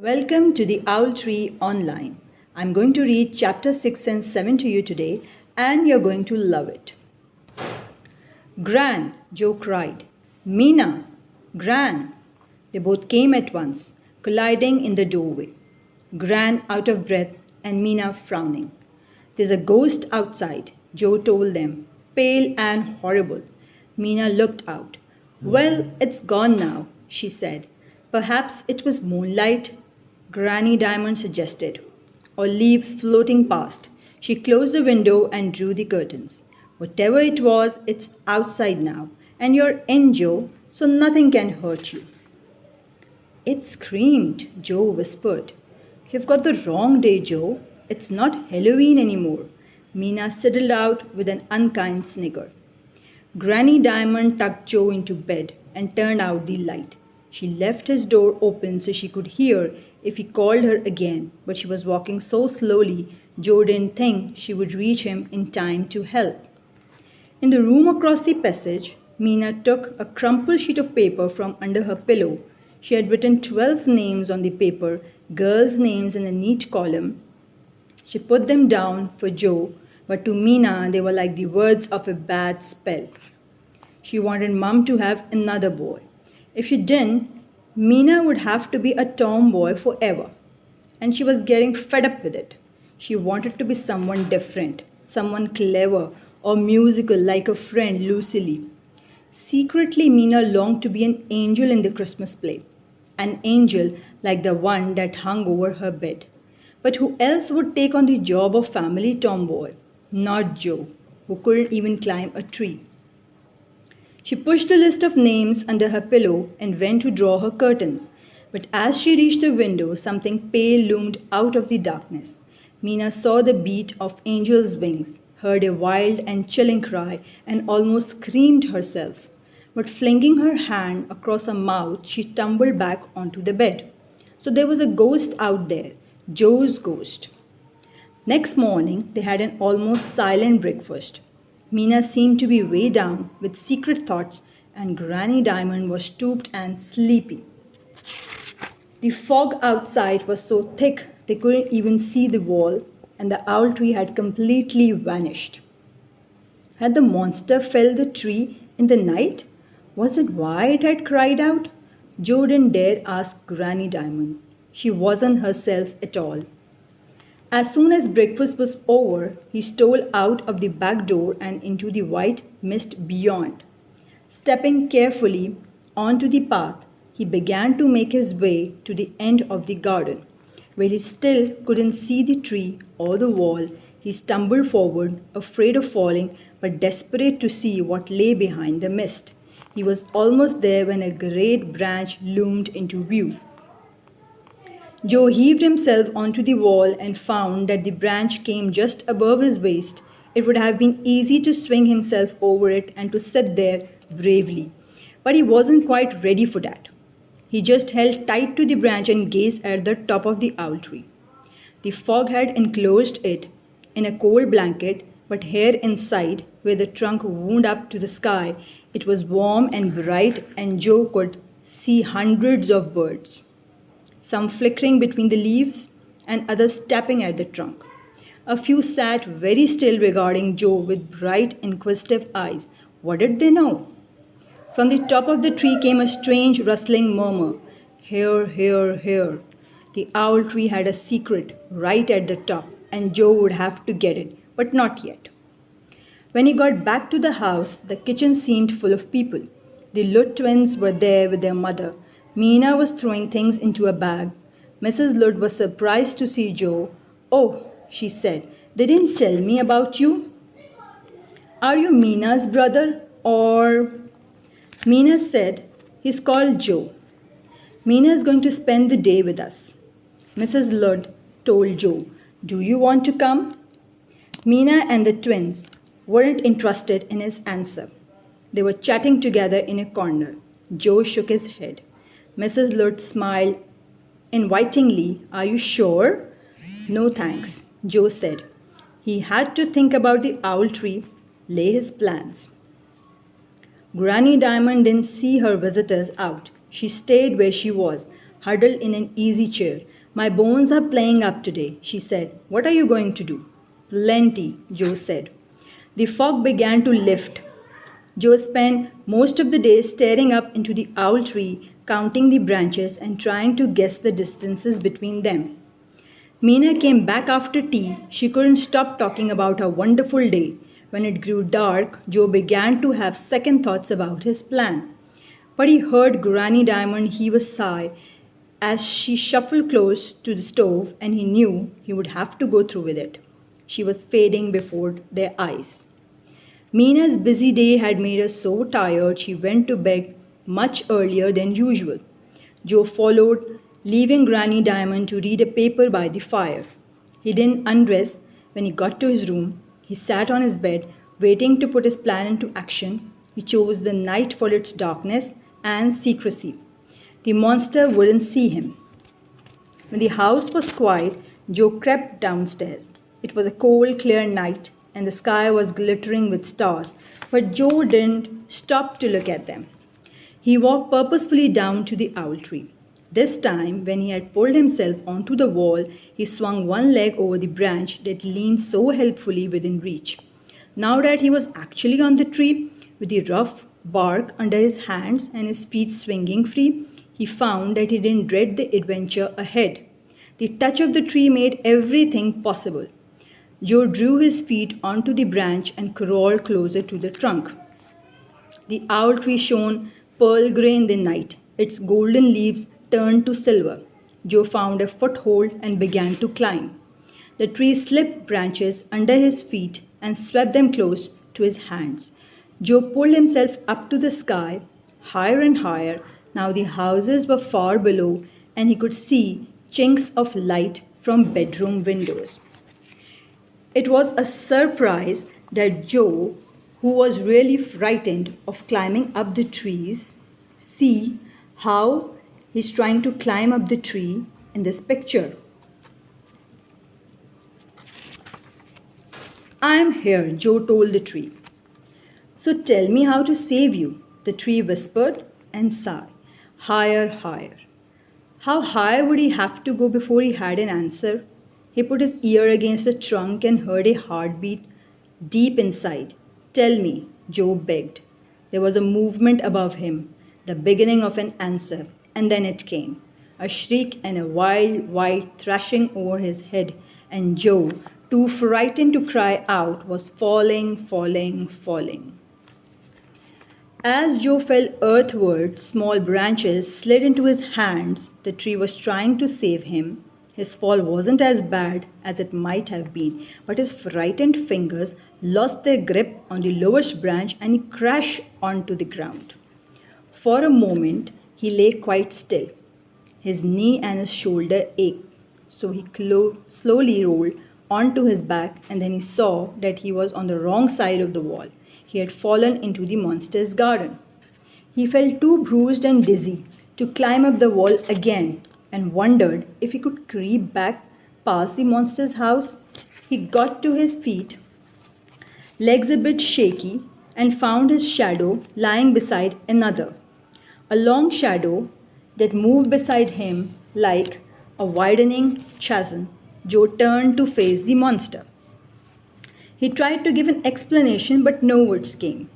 Welcome to the Owl Tree Online. I'm going to read chapter 6 and 7 to you today, and you're going to love it. Gran, Joe cried. Mina, Gran. They both came at once, colliding in the doorway. Gran out of breath and Mina frowning. There's a ghost outside, Joe told them, pale and horrible. Mina looked out. Well, it's gone now, she said. Perhaps it was moonlight, Granny Diamond suggested, or leaves floating past. She closed the window and drew the curtains. Whatever it was, it's outside now, and you're in, Joe, so nothing can hurt you. It screamed, Joe whispered. You've got the wrong day, Joe. It's not Halloween anymore. Mina sidled out with an unkind snigger. Granny Diamond tucked Joe into bed and turned out the light. She left his door open so she could hear if he called her again, but she was walking so slowly Joe didn't think she would reach him in time to help. In the room across the passage, Mina took a crumpled sheet of paper from under her pillow. She had written 12 names on the paper, girls' names in a neat column. She put them down for Joe, but to Mina they were like the words of a bad spell. She wanted Mum to have another boy. If she didn't, Mina would have to be a tomboy forever. And she was getting fed up with it. She wanted to be someone different, someone clever or musical like her friend Lucille. Secretly, Mina longed to be an angel in the Christmas play. An angel like the one that hung over her bed. But who else would take on the job of family tomboy? Not Joe, who couldn't even climb a tree. She pushed the list of names under her pillow and went to draw her curtains. But as she reached the window, something pale loomed out of the darkness. Mina saw the beat of angels' wings, heard a wild and chilling cry, and almost screamed herself. But flinging her hand across her mouth, she tumbled back onto the bed. So there was a ghost out there, Joe's ghost. Next morning, they had an almost silent breakfast. Mina seemed to be way down with secret thoughts, and Granny Diamond was stooped and sleepy. The fog outside was so thick they couldn't even see the wall, and the owl tree had completely vanished. Had the monster felled the tree in the night? Was it why it had cried out? Joe didn't dare ask Granny Diamond. She wasn't herself at all. As soon as breakfast was over, he stole out of the back door and into the white mist beyond. Stepping carefully onto the path, he began to make his way to the end of the garden. Where he still couldn't see the tree or the wall, he stumbled forward, afraid of falling but desperate to see what lay behind the mist. He was almost there when a great branch loomed into view. Joe heaved himself onto the wall and found that the branch came just above his waist. It would have been easy to swing himself over it and to sit there bravely. But he wasn't quite ready for that. He just held tight to the branch and gazed at the top of the owl tree. The fog had enclosed it in a cold blanket, but here inside, where the trunk wound up to the sky, it was warm and bright, and Joe could see hundreds of birds. Some flickering between the leaves and others tapping at the trunk. A few sat very still regarding Joe with bright, inquisitive eyes. What did they know? From the top of the tree came a strange rustling murmur. Here, here, here. The owl tree had a secret right at the top, and Joe would have to get it, but not yet. When he got back to the house, the kitchen seemed full of people. The Ludd twins were there with their mother. Mina was throwing things into a bag. Mrs. Ludd was surprised to see Joe. Oh, she said, they didn't tell me about you. Are you Mina's brother or... Mina said, he's called Joe. Mina is going to spend the day with us. Mrs. Ludd told Joe, do you want to come? Mina and the twins weren't interested in his answer. They were chatting together in a corner. Joe shook his head. Mrs. Ludd smiled invitingly. Are you sure? No thanks, Joe said. He had to think about the owl tree, lay his plans. Granny Diamond didn't see her visitors out. She stayed where she was, huddled in an easy chair. My bones are playing up today, she said. What are you going to do? Plenty, Joe said. The fog began to lift. Joe spent most of the day staring up into the owl tree, counting the branches and trying to guess the distances between them. Mina came back after tea. She couldn't stop talking about her wonderful day. When it grew dark, Joe began to have second thoughts about his plan. But he heard Granny Diamond heave a sigh as she shuffled close to the stove, and he knew he would have to go through with it. She was fading before their eyes. Mina's busy day had made her so tired she went to bed much earlier than usual. Joe followed, leaving Granny Diamond to read a paper by the fire. He didn't undress when he got to his room. He sat on his bed, waiting to put his plan into action. He chose the night for its darkness and secrecy. The monster wouldn't see him. When the house was quiet, Joe crept downstairs. It was a cold, clear night, and the sky was glittering with stars, but Joe didn't stop to look at them. He walked purposefully down to the owl tree. This time, when he had pulled himself onto the wall, he swung one leg over the branch that leaned so helpfully within reach. Now that he was actually on the tree, with the rough bark under his hands and his feet swinging free, he found that he didn't dread the adventure ahead. The touch of the tree made everything possible. Joe drew his feet onto the branch and crawled closer to the trunk. The owl tree shone pearl grey in the night. Its golden leaves turned to silver. Joe found a foothold and began to climb. The tree slipped branches under his feet and swept them close to his hands. Joe pulled himself up to the sky, higher and higher. Now the houses were far below, and he could see chinks of light from bedroom windows. It was a surprise that Joe, who was really frightened of climbing up the trees, see how he's trying to climb up the tree in this picture. I'm here, Joe told the tree. So tell me how to save you, the tree whispered and sighed. Higher, higher. How high would he have to go before he had an answer? He put his ear against the trunk and heard a heartbeat deep inside. Tell me, Joe begged. There was a movement above him, the beginning of an answer, and then it came. A shriek and a wild, white thrashing over his head, and Joe, too frightened to cry out, was falling, falling, falling. As Joe fell earthward, small branches slid into his hands. The tree was trying to save him. His fall wasn't as bad as it might have been, but his frightened fingers lost their grip on the lowest branch and he crashed onto the ground. For a moment, he lay quite still. His knee and his shoulder ached, so he slowly rolled onto his back, and then he saw that he was on the wrong side of the wall. He had fallen into the monster's garden. He felt too bruised and dizzy to climb up the wall again and wondered if he could creep back past the monster's house. He got to his feet, legs a bit shaky, and found his shadow lying beside another. A long shadow that moved beside him like a widening chasm. Joe turned to face the monster. He tried to give an explanation, but no words came.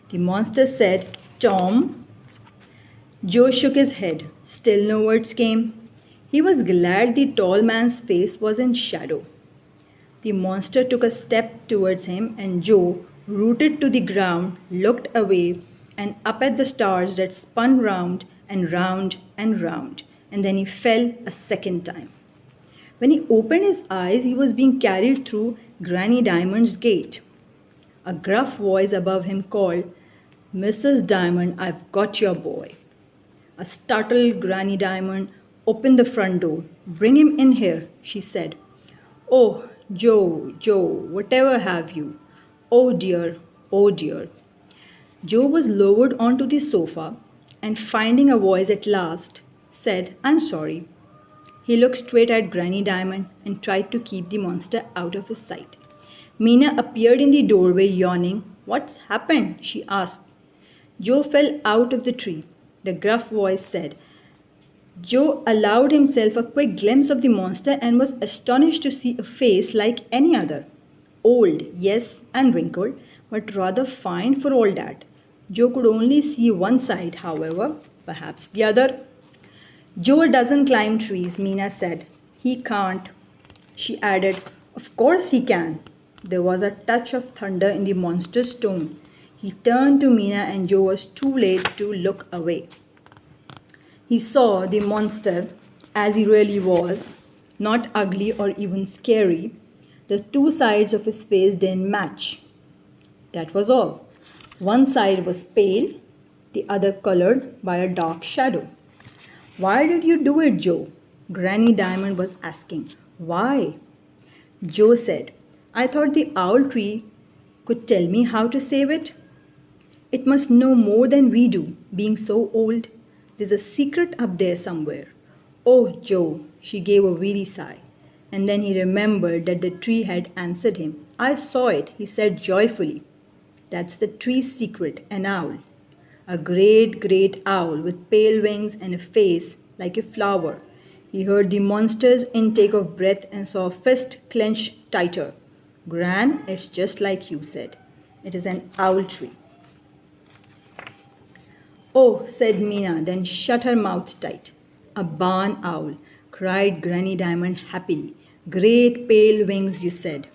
The monster said, Tom. Joe shook his head. Still no words came. He was glad the tall man's face was in shadow. The monster took a step towards him, and Joe, rooted to the ground, looked away and up at the stars that spun round and round and round, and then he fell a second time. When he opened his eyes, he was being carried through Granny Diamond's gate. A gruff voice above him called, Mrs. Diamond, I've got your boy. A startled Granny Diamond opened the front door. Bring him in here, she said. Oh, Joe, whatever have you? Oh dear, oh dear. Joe was lowered onto the sofa and, finding a voice at last, said, I'm sorry. He looked straight at Granny Diamond and tried to keep the monster out of his sight. Mina appeared in the doorway, yawning. What's happened? She asked. Joe fell out of the tree. The gruff voice said, Joe allowed himself a quick glimpse of the monster and was astonished to see a face like any other. Old, yes, and wrinkled, but rather fine for all that. Joe could only see one side, however, perhaps the other. Joe doesn't climb trees, Mina said. He can't. She added, Of course he can. There was a touch of thunder in the monster's tone. He turned to Mina and Joe was too late to look away. He saw the monster as he really was, not ugly or even scary. The two sides of his face didn't match. That was all. One side was pale, the other colored by a dark shadow. Why did you do it, Joe? Granny Diamond was asking. Why? Joe said, I thought the owl tree could tell me how to save it. It must know more than we do, being so old. There's a secret up there somewhere. Oh, Joe, she gave a weary sigh. And then he remembered that the tree had answered him. I saw it, he said joyfully. That's the tree's secret, an owl. A great, great owl with pale wings and a face like a flower. He heard the monster's intake of breath and saw a fist clench tighter. Gran, it's just like you said. It is an owl tree. Oh, said Mina, then shut her mouth tight. A barn owl, cried Granny Diamond happily. Great pale wings, you said.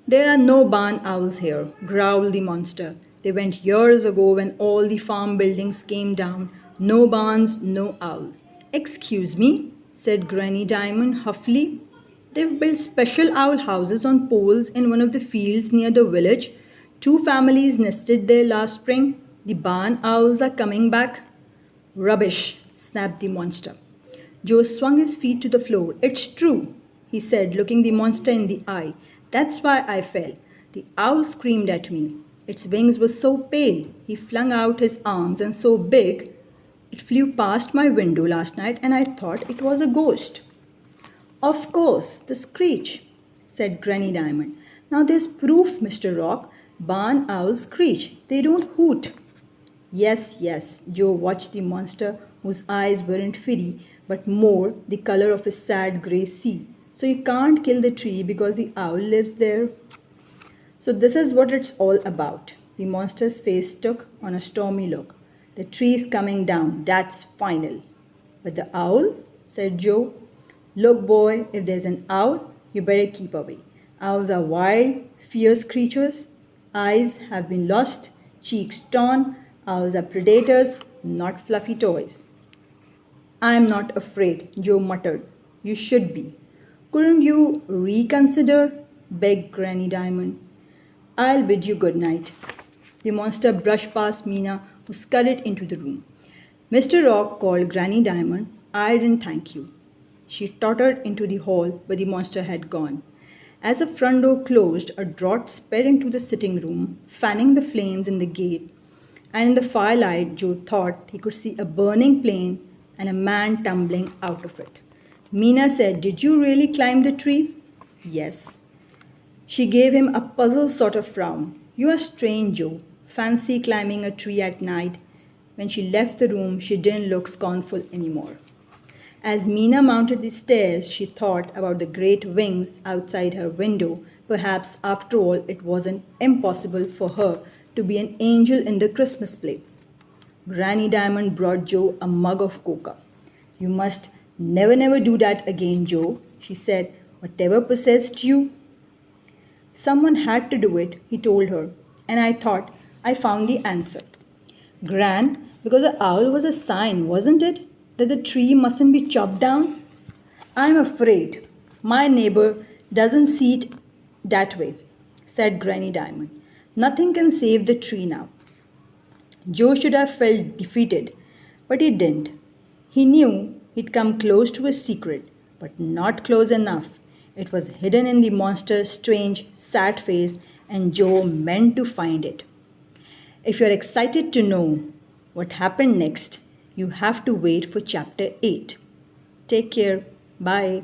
There are no barn owls here, growled the monster. They went years ago when all the farm buildings came down. No barns, no owls. Excuse me, said Granny Diamond huffily. They've built special owl houses on poles in one of the fields near the village. 2 families nested there last spring. The barn owls are coming back. Rubbish, snapped the monster. Joe swung his feet to the floor. It's true, he said, looking the monster in the eye. That's why I fell. The owl screamed at me. Its wings were so pale. He flung out his arms and so big. It flew past my window last night and I thought it was a ghost. Of course, the screech, said Granny Diamond. Now there's proof, Mr. Rock. Barn owls screech. They don't hoot. Yes, yes, Joe watched the monster whose eyes weren't fiery but more the color of a sad grey sea. So you can't kill the tree because the owl lives there. So this is what it's all about. The monster's face took on a stormy look. The tree's coming down, that's final. But the owl? Said Joe. Look, boy, if there's an owl, you better keep away. Owls are wild, fierce creatures. Eyes have been lost, cheeks torn. Owls are predators, not fluffy toys. I'm not afraid, Joe muttered. You should be. Couldn't you reconsider? Begged Granny Diamond. I'll bid you good night. The monster brushed past Mina, who scurried into the room. Mr. Rock called Granny Diamond. I didn't thank you. She tottered into the hall where the monster had gone. As the front door closed, a draught sped into the sitting room, fanning the flames in the grate, and in the firelight Joe thought he could see a burning plane and a man tumbling out of it. Mina said, Did you really climb the tree? Yes. She gave him a puzzled sort of frown. You are strange, Joe. Fancy climbing a tree at night. When she left the room, she didn't look scornful anymore. As Mina mounted the stairs, she thought about the great wings outside her window. Perhaps, after all, it wasn't impossible for her to be an angel in the Christmas play. Granny Diamond brought Joe a mug of cocoa. You must never do that again, Joe, she said. Whatever possessed you? Someone had to do it, he told her, and I thought I found the answer. Gran, because the owl was a sign, wasn't it, that the tree mustn't be chopped down? I'm afraid my neighbor doesn't see it that way, said Granny Diamond. Nothing can save the tree now. Joe should have felt defeated, but he didn't. He knew he'd come close to his secret, but not close enough. It was hidden in the monster's strange, sad face, and Joe meant to find it. If you're excited to know what happened next, you have to wait for chapter 8. Take care. Bye.